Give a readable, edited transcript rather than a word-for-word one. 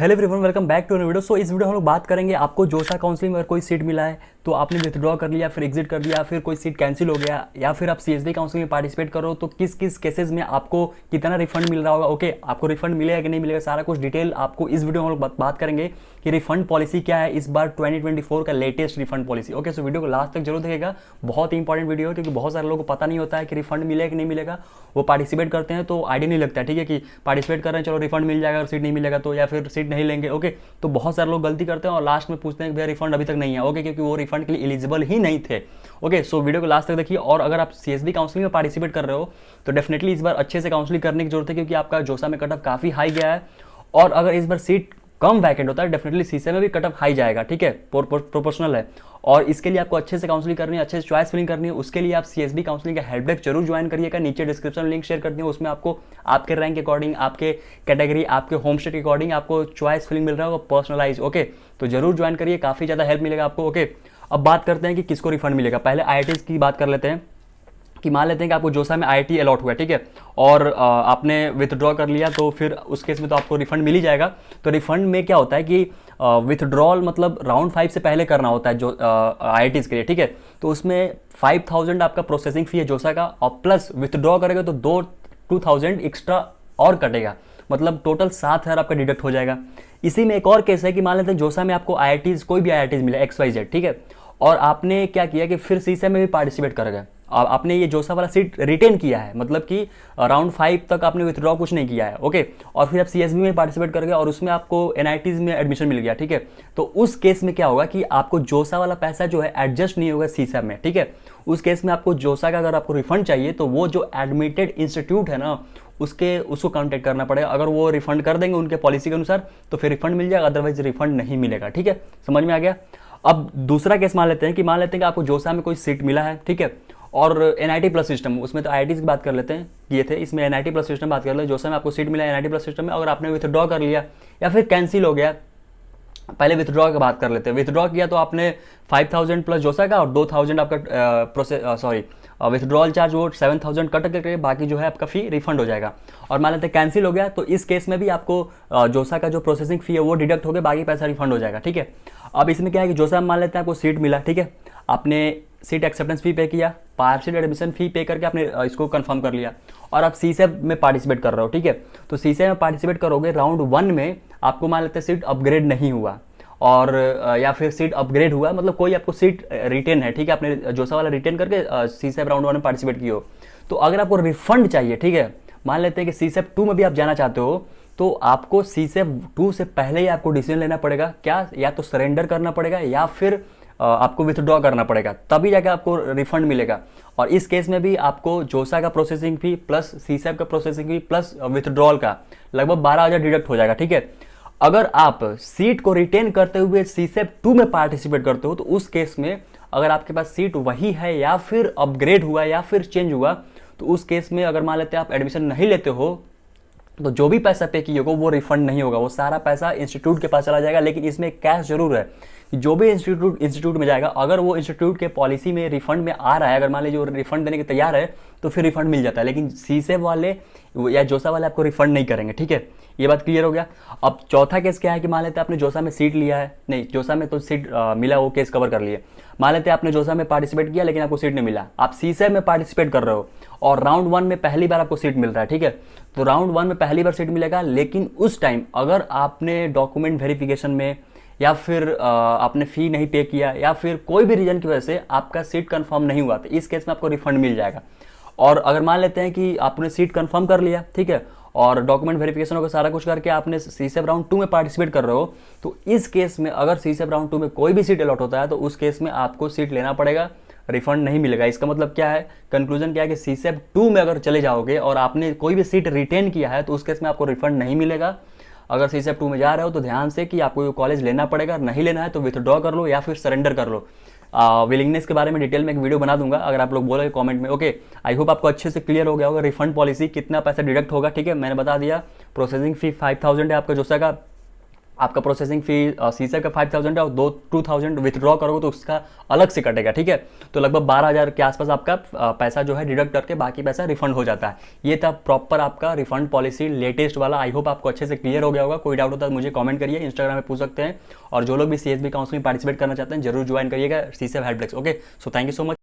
Hello everyone, welcome back to video. इस video में हम लोग बात करेंगे आपको जोसा काउंसलिंग में अगर कोई सीट मिला है तो आपने विथड्रॉ कर लिया, फिर एग्जिट कर दिया, फिर कोई सीट कैंसिल हो गया, या फिर आप सीएसडी काउंसलिंग में पार्टिसिपेट करो तो किस किस केसेस में आपको कितना रिफंड मिल रहा होगा। ओके, आपको रिफंड मिलेगा कि नहीं मिलेगा, सारा कुछ डिटेल आपको इस वीडियो में हम लोग बात करेंगे कि रिफंड पॉलिसी क्या है इस बार 2024 का latest refund policy. Okay, so video को लास्ट तक जरूर देखेगा, बहुत इंपॉर्टेंट वीडियो है क्योंकि बहुत सारे लोगों को पता नहीं होता है कि रिफंड मिलेगा कि नहीं मिलेगा। वो पार्टिसिपेट करते हैं तो आइडिया नहीं लगता है, ठीक है, कि पार्टिसिपेट कर रहे हैं चलो रिफंड मिल जाएगा, अगर सीट नहीं मिलेगा तो, या फिर सीट नहीं लेंगे। ओके, तो बहुत सारे लोग गलती करते हैं और लास्ट में पूछते हैं कि भैया रिफंड अभी तक नहीं है। ओके, क्योंकि वो रिफंड के लिए एलिजिबल ही नहीं थे। ओके, सो वीडियो को लास्ट तक देखिए। और अगर आप सीएसडी काउंसलिंग में पार्टिसिपेट कर रहे हो तो डेफिनेटली इस बार अच्छे से काउंसलिंग करने की जरूरत है क्योंकि आपका जोसा में कटअप काफी हाई गया है। और अगर इस बार सीट कम वैकेंट होता है डेफिनेटली सीसे में भी कटअप हाई जाएगा, ठीक है, प्रोपोर्शनल है। और इसके लिए आपको अच्छे से काउंसलिंग करनी है, अच्छे से चॉइस फिलिंग करनी है। उसके लिए आप सीएसडी काउंसलिंग का हेल्प डेस्क जरूर ज्वाइन करिएगा, नीचे डिस्क्रिप्शन लिंक शेयर करती हूँ, उसमें आपको आपके रैंक के अकॉर्डिंग, आपके कैटेगरी, आपके होम स्टेट के अकॉर्डिंग आपको चॉइस फिलिंग मिल रहा होगा पर्सनलाइज। ओके, तो जरूर ज्वाइन करिए, काफी ज्यादा हेल्प मिलेगा आपको। ओके, अब बात करते हैं कि किसको रिफंड मिलेगा। पहले आईआईटीज की बात कर लेते हैं कि मान लेते हैं कि आपको जोसा में आईआईटी अलॉट हुआ है, ठीक है, और आपने विथड्रॉ कर लिया तो फिर उस केस में तो आपको रिफंड मिल ही जाएगा। तो रिफंड में क्या होता है कि विथड्रॉल मतलब राउंड 5 से पहले करना होता है जो आईआईटीज के लिए, ठीक है। तो उसमें 5000 आपका प्रोसेसिंग फी है जोसा का, और प्लस विथड्रॉ करेगा तो 2000 एक्स्ट्रा और कटेगा, मतलब टोटल 7000 आपका डिडक्ट हो जाएगा। इसी में एक और केस है कि मान लेते हैं जोसा में आपको आईआईटीज कोई भी आईआईटीज मिला XYZ, ठीक है, और आपने क्या किया कि फिर सीसे में भी पार्टिसिपेट कर गए, आपने ये जोसा वाला सीट रिटेन किया है, मतलब कि राउंड 5 तक आपने विथड्रॉ कुछ नहीं किया है। ओके, और फिर आप सीएसबी में पार्टिसिपेट कर गए और उसमें आपको एनआईटीज में एडमिशन मिल गया, ठीक है। तो उस केस में क्या होगा कि आपको जोसा वाला पैसा जो है एडजस्ट नहीं होगा सीसा में, ठीक है। उस केस में आपको जोसा का अगर आपको रिफंड चाहिए तो वो जो एडमिटेड इंस्टीट्यूट है ना उसको कॉन्टेक्ट करना पड़ेगा। अगर वो रिफंड कर देंगे उनके पॉलिसी के अनुसार तो फिर रिफंड मिल जाएगा, अदरवाइज रिफंड नहीं मिलेगा, ठीक है। समझ में आ गया। अब दूसरा केस मान लेते हैं कि आपको जोसा में कोई सीट मिला है, ठीक है, और एनआईटी प्लस सिस्टम, उसमें तो आईआईटी की बात कर लेते हैं, ये थे, इसमें एनआईटी प्लस सिस्टम बात कर लेते हैं। जोसा में आपको सीट मिला है एनआईटी प्लस सिस्टम में, अगर आपने विथड्रॉ कर लिया या फिर कैंसिल हो गया, पहले विथड्रॉ की बात कर लेते हैं। विथड्रॉ किया तो आपने 5000 प्लस जोसा का और 2000 आपका विथड्रॉल चार्ज वो 7000 कट करके बाकी जो है आपका फी रिफंड हो जाएगा। और मान लेते हैं कैंसिल हो गया तो इस केस में भी आपको जोसा का जो प्रोसेसिंग फी है वो डिडक्ट हो गया, बाकी पैसा रिफंड हो जाएगा, ठीक है। अब इसमें क्या है कि जोसा में मान लेते हैं आपको सीट मिला, ठीक है, आपने सीट एक्सेप्टेंस फी पे किया, पार्शियल एडमिशन फी पे करके आपने इसको कंफर्म कर लिया, और आप सीसेब में पार्टिसिपेट कर रहे हो, ठीक है। तो सीसेब में पार्टिसिपेट करोगे, राउंड 1 में आपको मान लेते हैं सीट अपग्रेड नहीं हुआ, और या फिर सीट अपग्रेड हुआ, मतलब कोई आपको सीट रिटेन है, ठीक है, आपने जोसा वाला रिटेन करके सीसेब राउंड 1 में पार्टिसिपेट किए हो। तो अगर आपको रिफंड चाहिए, ठीक है, मान लेते हैं कि सीसेब 2 में भी आप जाना चाहते हो, तो आपको सीसेब 2 से पहले ही आपको डिसीजन लेना पड़ेगा, क्या, या तो सरेंडर करना पड़ेगा या फिर आपको विथड्रॉ करना पड़ेगा, तभी जाके आपको रिफंड मिलेगा। और इस केस में भी आपको जोसा का प्रोसेसिंग फी प्लस सीसेब का प्रोसेसिंग फी प्लस विथड्रॉल का लगभग 12000 डिडक्ट हो जाएगा, ठीक है। अगर आप सीट को रिटेन करते हुए सीसेब 2 में पार्टिसिपेट करते हो तो उस केस में अगर आपके पास सीट वही है या फिर अपग्रेड हुआ या फिर चेंज हुआ, तो उस केस में अगर मान लेते हैं आप एडमिशन नहीं लेते हो तो जो भी पैसा पे किए होगा वो रिफंड नहीं होगा, वो सारा पैसा इंस्टीट्यूट के पास चला जाएगा। लेकिन इसमें कैश जरूर है कि जो भी इंस्टीट्यूट में जाएगा, अगर वो इंस्टीट्यूट के पॉलिसी में रिफंड में आ रहा है, अगर मान लीजिए वो रिफंड देने के तैयार है तो फिर रिफंड मिल जाता है, लेकिन सीसेब वाले या जोसा वाले आपको रिफंड नहीं करेंगे, ठीक है। ये बात क्लियर हो गया। अब चौथा केस क्या है कि मान लेते हैं आपने जोसा में सीट लिया है, नहीं जोसा में तो सीट मिला, वो केस कवर कर लिए। मान लेते हैं आपने जोसा में पार्टिसिपेट किया लेकिन आपको सीट नहीं मिला, आप सीसेब में पार्टिसिपेट कर रहे हो और राउंड 1 में पहली बार आपको सीट मिल रहा है, ठीक है। तो राउंड 1 में पहली बार सीट मिलेगा, लेकिन उस टाइम अगर आपने डॉक्यूमेंट वेरिफिकेशन में या फिर आपने फी नहीं पे किया या फिर कोई भी रीजन की वजह से आपका सीट कंफर्म नहीं हुआ, तो इस केस में आपको रिफंड मिल जाएगा। और अगर मान लेते हैं कि आपने सीट कंफर्म कर लिया, ठीक है, और डॉक्यूमेंट वेरिफिकेशन होकर सारा कुछ करके आपने सीसेब राउंड 2 में पार्टिसिपेट कर रहे हो, तो इस केस में अगर सीसेब राउंड 2 में कोई भी सीट अलॉट होता है तो उस केस में आपको सीट लेना पड़ेगा, रिफंड नहीं मिलेगा। इसका मतलब क्या है, कंक्लूजन क्या है कि सीसेब 2 में अगर चले जाओगे और आपने कोई भी सीट रिटेन किया है तो उस केस में आपको रिफंड नहीं मिलेगा। अगर सीसेब 2 में जा रहे हो तो ध्यान से कि आपको कॉलेज लेना पड़ेगा, नहीं लेना है तो विथड्रॉ कर लो या फिर सरेंडर कर लो। विलिंगनेस के बारे में डिटेल में एक वीडियो बना दूंगा, अगर आप लोग बोलोगे कमेंट में। ओके, आई होप आपको अच्छे से क्लियर हो गया होगा रिफंड पॉलिसी, कितना पैसा डिडक्ट होगा, ठीक है। मैंने बता दिया, प्रोसेसिंग फी 5000 है आपका जोसा का, आपका प्रोसेसिंग फी सीसर का 5000 है और 2000 विथड्रॉ करोगे तो उसका अलग से कटेगा, ठीक है। तो लगभग 12,000 के आसपास आपका पैसा जो है डिडक्ट करके बाकी पैसा रिफंड हो जाता है। ये था प्रॉपर आपका रिफंड पॉलिसी लेटेस्ट वाला। आई होप आपको अच्छे से क्लियर हो गया होगा। कोई डाउट होता है मुझे कमेंट करिए, इंस्टाग्राम में पूछ सकते हैं। और जो लोग भी CSB काउंसलिंग पार्टिसिपेट करना चाहते हैं जरूर ज्वाइन करिएगा CSAB help desk. Okay, so thank you so much.